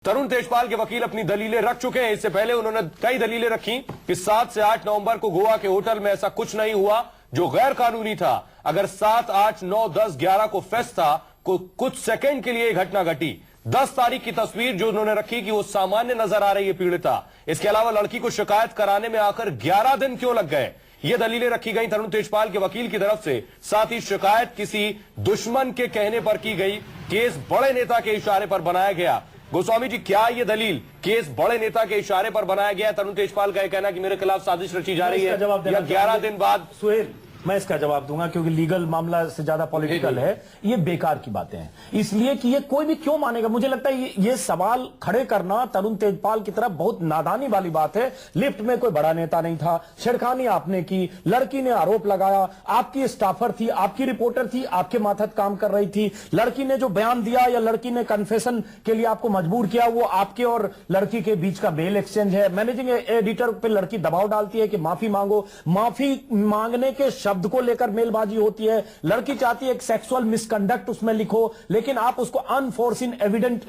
तरुण तेजपाल के वकील अपनी दलीलें रख चुके हैं। इससे पहले उन्होंने कई दलीलें रखी कि 7 से 8 नवंबर को गोवा के होटल में ऐसा कुछ नहीं हुआ जो गैर कानूनी था। अगर 7, 8, 9, 10, 11 को फेस्ट था, कुछ सेकंड के लिए घटना घटी। 10 तारीख की तस्वीर जो उन्होंने रखी कि वो सामान्य नजर आ रही है पीड़िता। इसके अलावा लड़की को शिकायत कराने में आकर 11 दिन क्यों लग गए, ये दलीलें रखी गई तरुण तेजपाल के वकील की तरफ से। साथ ही शिकायत किसी दुश्मन के कहने पर की गई, केस बड़े नेता के इशारे पर बनाया गया। गोस्वामी जी, क्या ये दलील केस बड़े नेता के इशारे पर बनाया गया है? तरुण तेजपाल का यह कहना कि मेरे खिलाफ साजिश रची जा रही है, या 11 दिन बाद? सुहेल, मैं इसका जवाब दूंगा क्योंकि लीगल मामला से ज्यादा पॉलिटिकल है। ये बेकार की बातें हैं, इसलिए कि ये कोई भी क्यों मानेगा। मुझे लगता है ये सवाल खड़े करना तरुण तेजपाल की तरफ बहुत नादानी वाली बात है। लिफ्ट में कोई बड़ा नेता नहीं था, छेड़खानी आपने की, लड़की ने आरोप लगाया, आपकी स्टाफर थी, आपकी रिपोर्टर थी, आपके माथत काम कर रही थी। लड़की ने जो बयान दिया या लड़की ने कन्फेशन के लिए आपको मजबूर किया, वो आपके और लड़की के बीच का मेल एक्सचेंज है। मैनेजिंग एडिटर पे लड़की दबाव डालती है कि माफी मांगो, माफी मांगने के शब्द को लेकर मेलबाजी होती है। लड़की चाहती है एक सेक्सुअल मिसकंडक्ट उसमें लिखो, लेकिन आप उसको अनफोर्सिन एविडेंट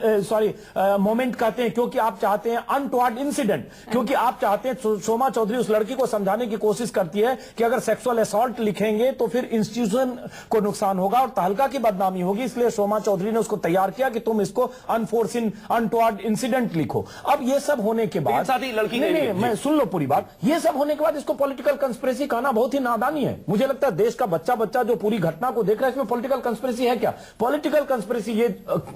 मोमेंट कहते हैं, क्योंकि आप चाहते हैं अनटुवर्ड इंसिडेंट, क्योंकि आप चाहते हैं। सोमा चौधरी उस लड़की को समझाने की कोशिश करती है कि अगर सेक्सुअल असॉल्ट लिखेंगे तो फिर इंस्टीट्यूशन को नुकसान होगा और तहलका की बदनामी होगी, इसलिए सोमा चौधरी ने उसको तैयार किया कि तुम इसको अनफोर्सिन अनटुवर्ड इंसिडेंट लिखो। अब ये सब होने के बाद लड़की नहीं, मैं सुन लो पूरी बात। ये सब होने के बाद इसको पॉलिटिकल कंस्पिरेसी कहना बहुत ही नादानी है। मुझे लगता है देश का बच्चा जो पूरी घटना को देख रहा है, इसमें पॉलिटिकल कंस्पिरेसी है क्या? पॉलिटिकल कंस्पिरेसी ये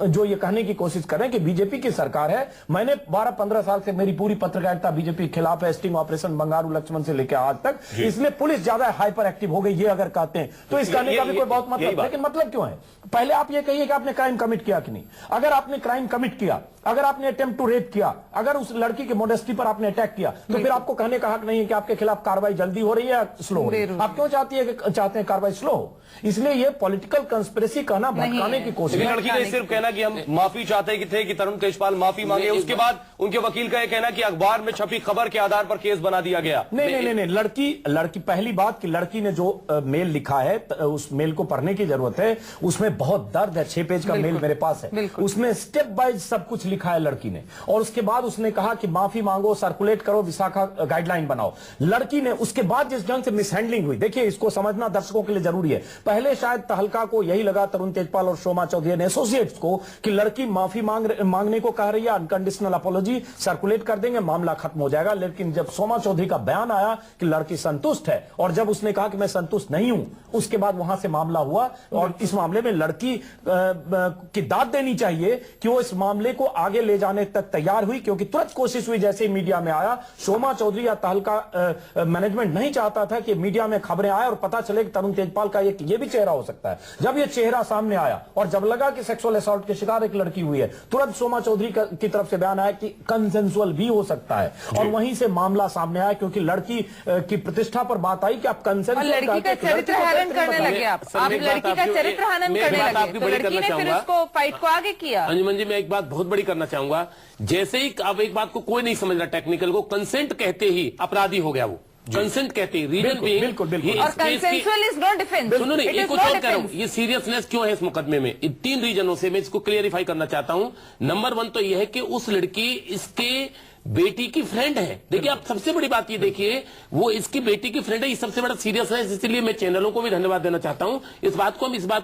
जो ये कहने की कोशिश कर रहे हैं कि बीजेपी की सरकार है। मैंने 12-15 साल से मेरी पूरी पत्रकारिता बीजेपी के खिलाफ है, स्टिंग ऑपरेशन बंगारू लक्ष्मण से लेकर आज तक, इसलिए पुलिस ज्यादा हाइपर एक्टिव हो गई, ये अगर कहते हैं तो इस कहने का भी कोई बहुत मतलब, लेकिन मतलब क्यों है? पहले आप ये कहिए कि आपने क्राइम कमिट किया कि नहीं। अगर आपने क्राइम कमिट किया, अगर आपने अटेम्प्ट टू रेप किया, अगर उस लड़की की मोडेस्टी पर आपने अटैक किया, तो फिर आपको कहने का हक नहीं है कि आपके खिलाफ कार्रवाई जल्दी हो रही है या स्लो हो रही है। आप क्यों चाहते हैं कार्रवाई स्लो हो? इसलिए ये पॉलिटिकल कंस्पिरेसी कहना, भटकाने की कोशिश। लड़की का सिर्फ कहना कि हम माफी चाहते थे कि तरुण तेजपाल माफी मांगे, उसके बाद उनके वकील का यह कहना कि अखबार में छपी खबर के आधार पर केस बना दिया गया। नहीं, लड़की पहली बात कि लड़की ने जो मेल लिखा है, उस मेल को पढ़ने की जरूरत है। उसमें बहुत दर्द है। 6 पेज का मेल मेरे पास है, उसमें स्टेप बाय सब कुछ लिखा है लड़की ने। और उसके बाद उसने कहा कि माफी मांगो, सर्कुलेट करो, विशाखा गाइडलाइन बनाओ। लड़की ने उसके बाद जिस ढंग से मिसहैंडलिंग हुई, देखिए इसको समझना दर्शकों के लिए जरूरी है। पहले शायद तहलका को यही लगा, तरुण तेजपाल और सोमा चौधरी ने एसोसिएट्स को, कि लड़की माफी मांगने को कह रही है, अनकंडीशनल अपॉलॉजी सर्कुलेट कर देंगे, मामला खत्म हो जाएगा। लेकिन जब सोमा चौधरी का बयान आया कि लड़की संतुष्ट है, और जब उसने कहा कि मैं संतुष्ट नहीं हूं, उसके बाद वहां से मामला हुआ। और इस मामले में लड़की की दाद देनी चाहिए कि वो इस मामले को आगे ले जाने तक तैयार हुई, क्योंकि तुरंत कोशिश हुई जैसे ही मीडिया में आया। सोमा चौधरी या तहलका मैनेजमेंट नहीं चाहता था कि मीडिया में खबरें आए और पता चले कि तरुण तेजपाल का ये भी चेहरा हो सकता है। जब ये चेहरा सामने आया और जब लगा कि सेक्सुअल असॉल्ट के शिकार एक लड़की हुई है, तुरंत सोमा चौधरी की तरफ से बयान आया कि कंसेंसुअल भी हो सकता है, और वहीं से मामला सामने आया, क्योंकि लड़की की प्रतिष्ठा पर बात आई कि आप कंसेंसुअल लड़की का चरित्र हनन करने लगे, आप लड़की का चरित्र हनन करने लगे, तो लड़की ने फिर उसको फाइट को आगे किया। अंजुमन जी, मैं एक बात बहुत बड़ी करना चाहूंगा। जैसे ही अब एक बात को कोई नहीं समझ रहा टेक्निकल को, कंसेंट कहते ही अपराधी हो गया वो। कंसेंट कहते हैं, रीजन भी बिल्कुल। और कंसेंसुअल इज नॉट डिफेंस। सुनो नहीं, एक कुछ और कह रहा हूं, ये सीरियसनेस क्यों है इस मुकदमे में, इन 3 रीजनों से मैं इसको क्लियरिफाई करना चाहता हूं। नंबर 1 तो यह है कि उस लड़की इसके बेटी की फ्रेंड है। देखिए, आप सबसे बड़ी बात ये देखिए, वो इसकी बेटी की फ्रेंड है, ये सबसे बड़ा सीरियस है। इसलिए मैं चैनलों को भी धन्यवाद देना चाहता हूं। इस बात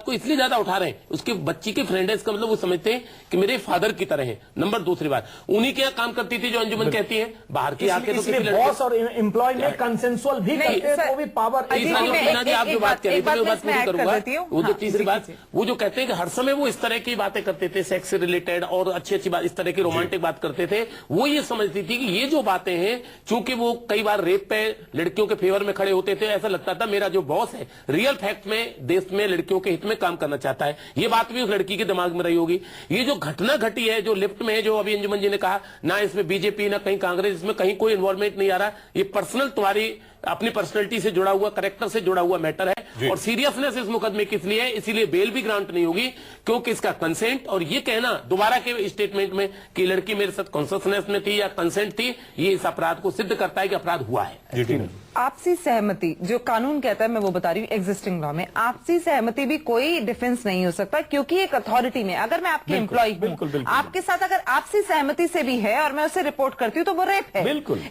को इसलिए ज्यादा उठा रहे हैं, उसके बच्ची की फ्रेंड है, इसका मतलब वो समझते हैं कि मेरे फादर की तरह है। नंबर 2 बात, उन्हीं के काम करती थी जो अंजुमन कहती है, बाहर की आके तो बॉस और एम्प्लॉय में कंसेंसुअल भी करते हैं, वो भी पावर। तीसरा जो मीना जी आप जो बात कह रही थी, मैं बात पूरी करूंगा। वो जो तीसरी बात, वो जो कहते हैं कि हर समय वो इस तरह की बातें करते थे, सेक्स से रिलेटेड और अच्छी बात, इस तरह की रोमांटिक बात करते थे। वो ये समझती थी कि ये जो बातें हैं, चूंकि वो कई बार रेप पे लड़कियों के फेवर में खड़े होते थे, ऐसा लगता था मेरा जो बॉस है रियल फैक्ट में देश में लड़कियों के हित में काम करना चाहता है। ये बात भी उस लड़की के दिमाग में रही होगी। ये जो घटना घटी है, जो लिफ्ट में है, जो अभी अंजुमन जी ने कहा, ना इसमें बीजेपी ना कहीं कांग्रेस, इसमें कहीं कोई इन्वॉल्वमेंट नहीं आ रहा। ये पर्सनल तुम्हारी अपनी पर्सनैलिटी से जुड़ा हुआ, करेक्टर से जुड़ा हुआ मैटर है और सीरियसनेस इस मुकदमे की इसलिए है, इसीलिए बेल भी ग्रांट नहीं होगी क्योंकि इसका कंसेंट, और ये कहना दोबारा के स्टेटमेंट में कि लड़की मेरे साथ कॉन्सियसनेस में थी या कंसेंट थी, ये इस अपराध को सिद्ध करता है कि अपराध हुआ है। आपसी सहमति जो कानून कहता है, मैं वो बता रही हूँ, एग्जिस्टिंग लॉ में आपसी सहमति भी कोई डिफेंस नहीं हो सकता क्योंकि एक अथॉरिटी में अगर मैं आपकी एम्प्लॉय हूँ, आपके साथ अगर आपसी सहमति से भी है और मैं उसे रिपोर्ट करती हूँ तो वो रेप है। बिल्कुल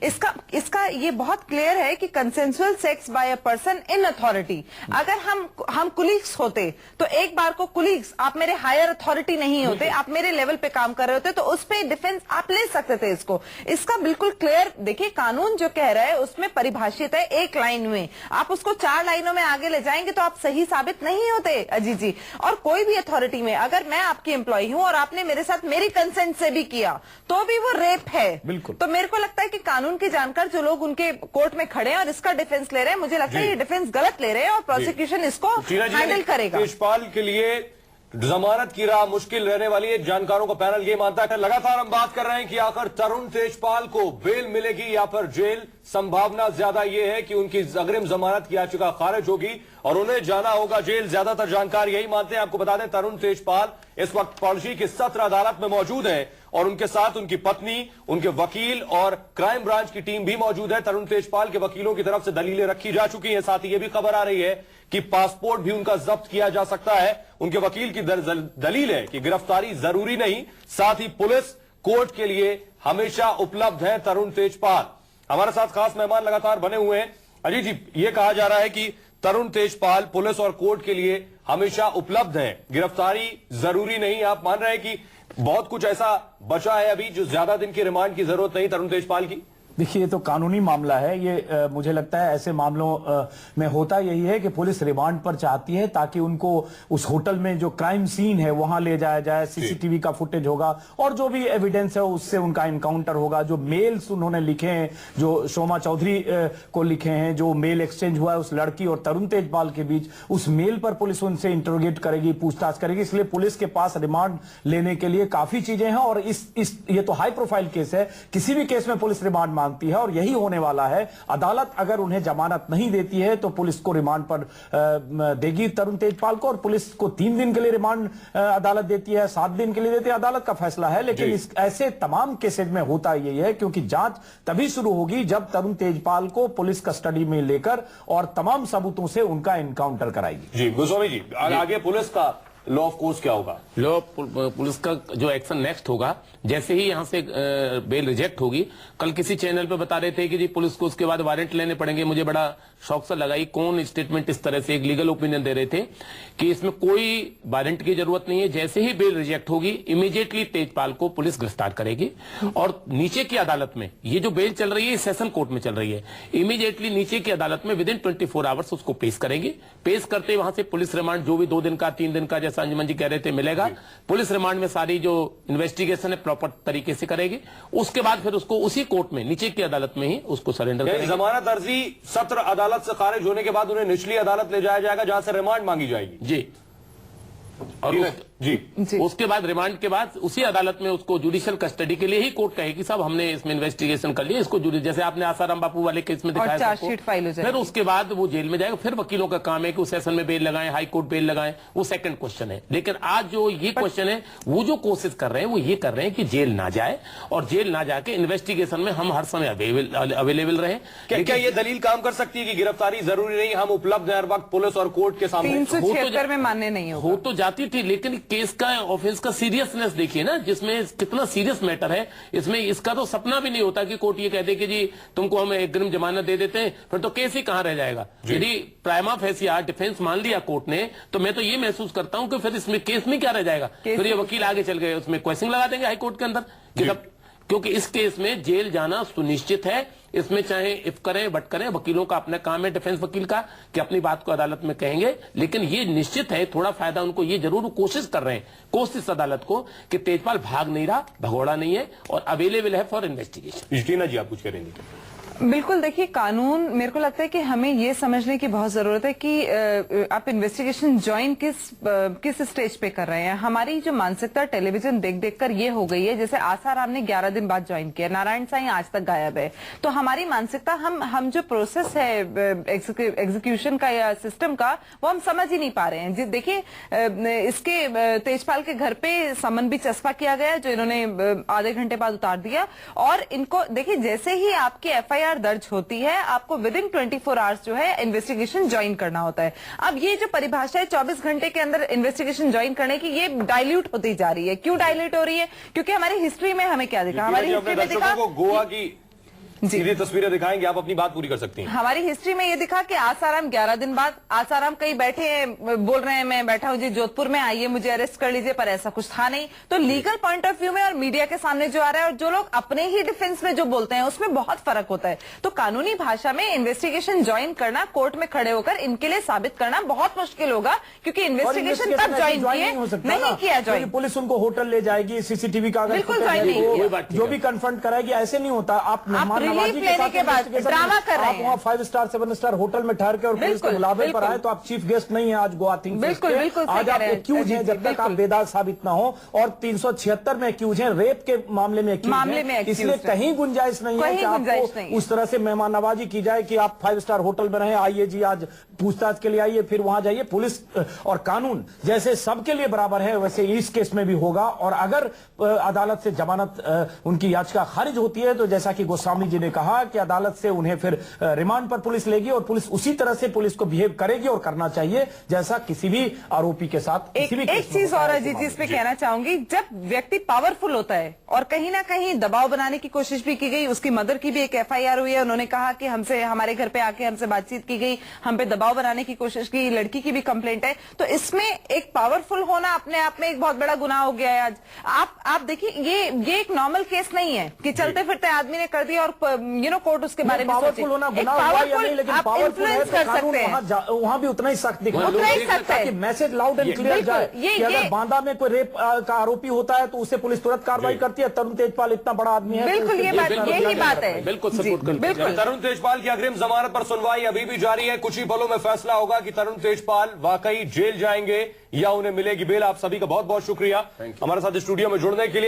इसका ये बहुत क्लियर है कि consensual sex by a person in authority. अगर हम कुलीग्स होते तो एक बार को कुलीग्स, आप मेरे हायर अथॉरिटी नहीं होते, आप मेरे लेवल पे काम कर रहे होते तो उस पर डिफेंस आप ले सकते थे। इसका बिल्कुल क्लियर देखिए, कानून जो कह रहा है उसमें परिभाषित है एक लाइन में, आप उसको 4 लाइनों में आगे ले जाएंगे तो आप सही साबित नहीं होते अजीत जी। और कोई भी अथॉरिटी में अगर मैं आपकी एम्प्लॉय हूं और आपने मेरे साथ मेरी कंसेंट से भी किया तो भी वो रेप है। बिल्कुल। तो मेरे को लगता है कि कानून के जानकार जो लोग उनके कोर्ट में खड़े हैं और इसका डिफेंस ले रहे हैं, मुझे लगता है ये डिफेंस गलत ले रहे हैं और प्रोसिक्यूशन इसको हैंडल करेगा। तेजपाल के लिए जमानत की राह मुश्किल रहने वाली है, जानकारों का पैनल ये मानता है। लगातार हम बात कर रहे हैं कि आखिर तरुण तेजपाल को बेल मिलेगी या फिर जेल। संभावना ज्यादा यह है कि उनकी अग्रिम जमानत की याचिका खारिज होगी और उन्हें जाना होगा जेल। ज्यादातर जानकार यही मानते हैं। आपको बता दें, तरुण तेजपाल इस वक्त पॉलिसी की सत्र अदालत में मौजूद है और उनके साथ उनकी पत्नी, उनके वकील और क्राइम ब्रांच की टीम भी मौजूद है। तरुण तेजपाल के वकीलों की तरफ से दलीलें रखी जा चुकी हैं। साथ ही यह भी खबर आ रही है कि पासपोर्ट भी उनका जब्त किया जा सकता है। उनके वकील की दलील है कि गिरफ्तारी जरूरी नहीं, साथ ही पुलिस कोर्ट के लिए हमेशा उपलब्ध है। तरुण तेजपाल हमारे साथ खास मेहमान लगातार बने हुए हैं। अजीत जी, यह कहा जा रहा है कि तरुण तेजपाल पुलिस और कोर्ट के लिए हमेशा उपलब्ध है, गिरफ्तारी जरूरी नहीं। आप मान रहे हैं कि बहुत कुछ ऐसा बचा है अभी जो ज्यादा दिन की रिमांड की जरूरत नहीं तरुण तेजपाल की? देखिए, ये तो कानूनी मामला है। ये मुझे लगता है ऐसे मामलों में होता यही है कि पुलिस रिमांड पर चाहती है ताकि उनको उस होटल में जो क्राइम सीन है वहां ले जाया जाए, सीसीटीवी का फुटेज होगा और जो भी एविडेंस है उससे उनका इनकाउंटर होगा। जो मेल्स उन्होंने लिखे हैं, जो शोमा चौधरी को लिखे हैं, जो मेल एक्सचेंज हुआ है उस लड़की और तरुण तेजपाल के बीच, उस मेल पर पुलिस उनसे इंटरोगेट करेगी, पूछताछ करेगी। इसलिए पुलिस के पास रिमांड लेने के लिए काफी चीजें हैं और ये तो हाई प्रोफाइल केस है। किसी भी केस में पुलिस रिमांड मांगती है और यही होने वाला है। अदालत अगर उन्हें जमानत नहीं देती है तो पुलिस को रिमांड पर देगी तरुण तेजपाल को, और पुलिस को 3 दिन के लिए रिमांड अदालत देती है, 7 दिन के लिए देती है, अदालत का फैसला है। लेकिन इस ऐसे तमाम केसेज में होता यही है क्योंकि जांच तभी शुरू होगी जब तरुण तेजपाल को पुलिस कस्टडी में लेकर और तमाम सबूतों से उनका इनकाउंटर कराएगी। जी गोस्वामी जी, आगे पुलिस का लॉ ऑफ कोर्स क्या होगा? लॉ पुलिस का जो एक्शन नेक्स्ट होगा, जैसे ही यहां से बेल रिजेक्ट होगी, कल किसी चैनल पे बता रहे थे कि जी पुलिस को उसके बाद वारंट लेने पड़ेंगे। मुझे बड़ा शौक सा लगा, कौन स्टेटमेंट इस तरह से एक लीगल ओपिनियन दे रहे थे कि इसमें कोई वारंट की जरूरत नहीं है। जैसे ही बेल रिजेक्ट होगी इमीडिएटली तेजपाल को पुलिस गिरफ्तार करेगी और नीचे की अदालत में, ये जो बेल चल रही है सेशन कोर्ट में चल रही है, इमीडिएटली नीचे की अदालत में विदिन 24 आवर्स उसको पेश करेंगे। पेश करते वहां से पुलिस रिमांड जो भी 2 दिन का 3 दिन का जैसा अंजुमन जी कह रहे थे मिलेगा। पुलिस रिमांड में सारी जो इन्वेस्टिगेशन है प्रॉपर तरीके से करेगी। उसके बाद फिर उसको उसी कोर्ट में नीचे की अदालत में ही उसको सरेंडर करेंगे। जमानत अर्जी सत्र अदालत से खारिज होने के बाद उन्हें निचली अदालत ले जाया जाएगा जहां से रिमांड मांगी जाएगी। जी, और उसके बाद रिमांड के बाद उसी अदालत में उसको जुडिशियल कस्टडी के लिए ही कोर्ट कहेगी साहब हमने इसमें इन्वेस्टिगेशन कर लिया, इसको जैसे आपने आसाराम बापू वाले केस में दिखाया, चार्जशीट फाइल हो जाएगी। फिर उसके बाद वो जेल में जाएगा। फिर वकीलों का काम है कि उस सेशन में बेल लगाएं, हाई कोर्ट बेल लगाएं, वो सेकंड क्वेश्चन है। लेकिन आज जो ये क्वेश्चन है, वो जो कोशिश कर रहे हैं वो ये कर रहे हैं कि जेल ना जाए और जेल ना जाके इन्वेस्टिगेशन में हम हर समय अवेलेबल रहे। क्या ये दलील काम कर सकती है कि गिरफ्तारी जरूरी नहीं, हम उपलब्ध हैं हर वक्त पुलिस और कोर्ट के सामने? 376 में मान्य नहीं हो तो जाती थी, लेकिन केस का ऑफेंस का सीरियसनेस देखिए ना, जिसमें कितना सीरियस मैटर है। इसमें इसका तो सपना भी नहीं होता कि कोर्ट ये कह दे कि जी तुमको हम अग्रिम जमानत दे देते हैं, फिर तो केस ही कहां रह जाएगा। यदि प्राइमा फेसी डिफेंस मान लिया कोर्ट ने, तो मैं तो ये महसूस करता हूं कि फिर इसमें केस में क्या रह जाएगा। फिर ये वकील आगे चल गए उसमें क्वेश्चन लगा देंगे हाई कोर्ट के अंदर, क्योंकि इस केस में जेल जाना सुनिश्चित है। इसमें चाहे इफ करें बट करें, वकीलों का अपना काम है डिफेंस वकील का कि अपनी बात को अदालत में कहेंगे। लेकिन ये निश्चित है थोड़ा फायदा उनको ये जरूर कोशिश कर रहे हैं कोशिश अदालत को कि तेजपाल भाग नहीं रहा, भगोड़ा नहीं है और अवेलेबल है फॉर इन्वेस्टिगेशन। जीना जी, आप कुछ करेंगे? बिल्कुल, देखिए कानून, मेरे को लगता है कि हमें ये समझने की बहुत जरूरत है कि आप इन्वेस्टिगेशन ज्वाइन किस स्टेज पे कर रहे हैं। हमारी जो मानसिकता टेलीविजन देख देख कर ये हो गई है, जैसे आसाराम ने 11 दिन बाद ज्वाइन किया, नारायण साईं आज तक गायब है। तो हमारी मानसिकता, हम जो प्रोसेस है एग्जीक्यूशन का या सिस्टम का, वो हम समझ ही नहीं पा रहे हैं। देखिए इसके तेजपाल के घर पे समन भी चस्पा किया गया, जो इन्होंने आधे घंटे बाद उतार दिया। और इनको देखिए, जैसे ही आपकी एफआईआर दर्ज होती है, आपको विद इन 24 आवर्स जो है इन्वेस्टिगेशन ज्वाइन करना होता है। अब ये जो परिभाषा है 24 घंटे के अंदर इन्वेस्टिगेशन ज्वाइन करने की, ये डाइल्यूट होती जा रही है। क्यों डाइल्यूट हो रही है? क्योंकि हमारी हिस्ट्री में हमें क्या दिखा, हमारी हिस्ट्री में दिखा गोवा की सीधी तस्वीरें दिखाएंगे, आप अपनी बात पूरी कर सकती हैं। हमारी हिस्ट्री में ये दिखा कि आसाराम 11 दिन बाद, आसाराम कहीं बैठे हैं, बोल रहे हैं मैं बैठा हूं जी जोधपुर में, आइए मुझे अरेस्ट कर लीजिए, पर ऐसा कुछ था नहीं। तो लीगल पॉइंट ऑफ व्यू में और मीडिया के सामने जो आ रहा है और जो लोग अपने ही डिफेंस में जो बोलते हैं, उसमें बहुत फर्क होता है। तो कानूनी भाषा में इन्वेस्टिगेशन ज्वाइन करना, कोर्ट में खड़े होकर इनके लिए साबित करना बहुत मुश्किल होगा, क्योंकि इन्वेस्टिगेशन तब ज्वाइन किए नहीं किया ज्वाइन। पुलिस उनको होटल ले जाएगी, सीसीटीवी का बिल्कुल ज्वाइन नहीं किया, जो भी कन्फ्रंट कराएगी, ऐसे नहीं होता। आप रिलीफ लेने के बाद ड्रामा कर रहे हैं। आप वहाँ 5 स्टार 7 स्टार होटल में ठहर के और पुलिस के बुलावे पर आए, तो आप चीफ गेस्ट नहीं है आज गोवा थिंग। बिल्कुल बिल्कुल आज आप एक्यूज हैं, जब तक आप बेदाग साबित ना हो। और 376 में एक्यूज हैं, रेप के मामले में एक्यूज हैं, इसलिए कहीं गुंजाइश नहीं है कि आपको उस तरह से मेहमान नवाजी की जाए कि आप 5 स्टार होटल में रहें, आइए जी आज पूछताछ के लिए आइए, फिर वहां जाइए। पुलिस और कानून जैसे सबके लिए बराबर है, वैसे इस केस में भी होगा। और अगर अदालत से जमानत उनकी याचिका खारिज होती है, तो जैसा कि गोस्वामी जी ने कहा कि अदालत से उन्हें फिर रिमांड पर पुलिस लेगी, और पुलिस उसी तरह से पुलिस को बिहेव करेगी और करना चाहिए जैसा किसी भी आरोपी के साथ। एक चीज और अजीत जी इस पे कहना चाहूंगी, जब व्यक्ति पावरफुल होता है और कहीं ना कहीं दबाव बनाने की कोशिश भी की गई, उसकी मदर की भी एक एफआईआर हुई है, उन्होंने कहा कि हमसे, हमारे घर पे आके हमसे बातचीत की गई, हम पे दबाव बनाने की कोशिश की, लड़की की भी कंप्लेंट है। तो इसमें एक पावरफुल होना अपने आप में एक बहुत बड़ा गुनाह हो गया है आज। आप देखिए, ये एक नॉर्मल केस नहीं है कि चलते फिरते आदमी ने कर दिया और कोर्ट उसके बारे में पावरफुल होना गुनाह हुआ या नहीं, लेकिन पावरफुल है तो कानून वहां भी उतना ही सख्त दिखना चाहिए, मैसेज लाउड एंड क्लियर जाए कि अगर बांदा में कोई रेप का आरोपी होता है तो उससे पुलिस तुरंत कार्रवाई करती है। तरुण तेजपाल इतना बड़ा आदमी है, बिल्कुल यही बात है, बिल्कुल सपोर्ट करते हैं। तरुण तेजपाल की अग्रिम जमानत पर सुनवाई अभी भी जारी है। कुछ ही पलों में फैसला होगा कि तरुण तेजपाल वाकई जेल जाएंगे या उन्हें मिलेगी बेल। आप सभी का बहुत बहुत शुक्रिया हमारे साथ स्टूडियो में जुड़ने के लिए।